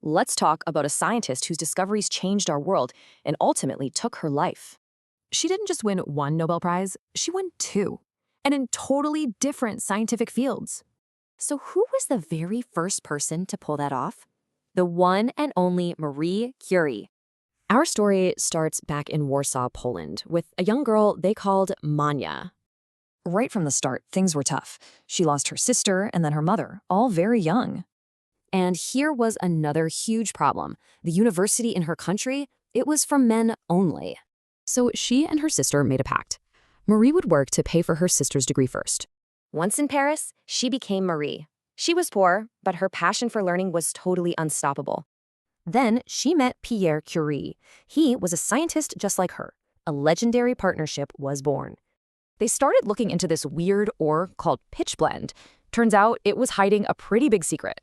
Let's talk about a scientist whose discoveries changed our world and ultimately took her life. She didn't just win one Nobel Prize, she won two, and in totally different scientific fields. So who was the very first person to pull that off? The one and only Marie Curie. Our story starts back in Warsaw, Poland, with a young girl they called Mania. Right from the start, things were tough. She lost her sister and then her mother, all very young. And here was another huge problem. The university in her country, it was for men only. So she and her sister made a pact. Marie would work to pay for her sister's degree first. Once in Paris, she became Marie. She was poor, but her passion for learning was totally unstoppable. Then she met Pierre Curie. He was a scientist just like her. A legendary partnership was born. They started looking into this weird ore called pitchblende. Turns out it was hiding a pretty big secret.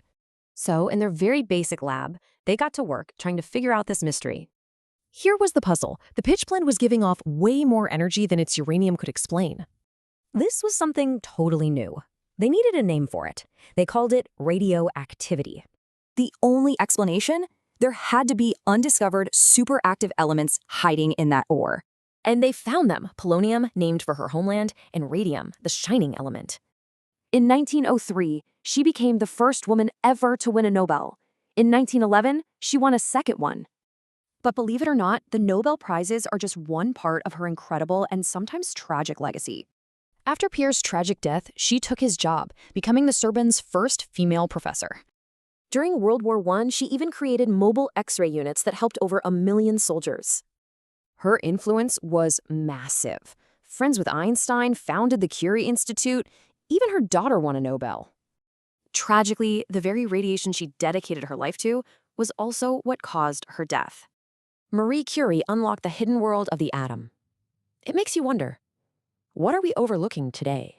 So in their very basic lab, they got to work trying to figure out this mystery. Here was the puzzle. The pitchblende was giving off way more energy than its uranium could explain. This was something totally new. They needed a name for it. They called it radioactivity. The only explanation? There had to be undiscovered superactive elements hiding in that ore. And they found them, polonium, named for her homeland, and radium, the shining element. In 1903, she became the first woman ever to win a Nobel. In 1911, she won a second one. But believe it or not, the Nobel Prizes are just one part of her incredible and sometimes tragic legacy. After Pierre's tragic death, she took his job, becoming the Sorbonne's first female professor. During World War I, she even created mobile X-ray units that helped over 1 million soldiers. Her influence was massive. Friends with Einstein, founded the Curie Institute. Even her daughter won a Nobel. Tragically, the very radiation she dedicated her life to was also what caused her death. Marie Curie unlocked the hidden world of the atom. It makes you wonder, what are we overlooking today?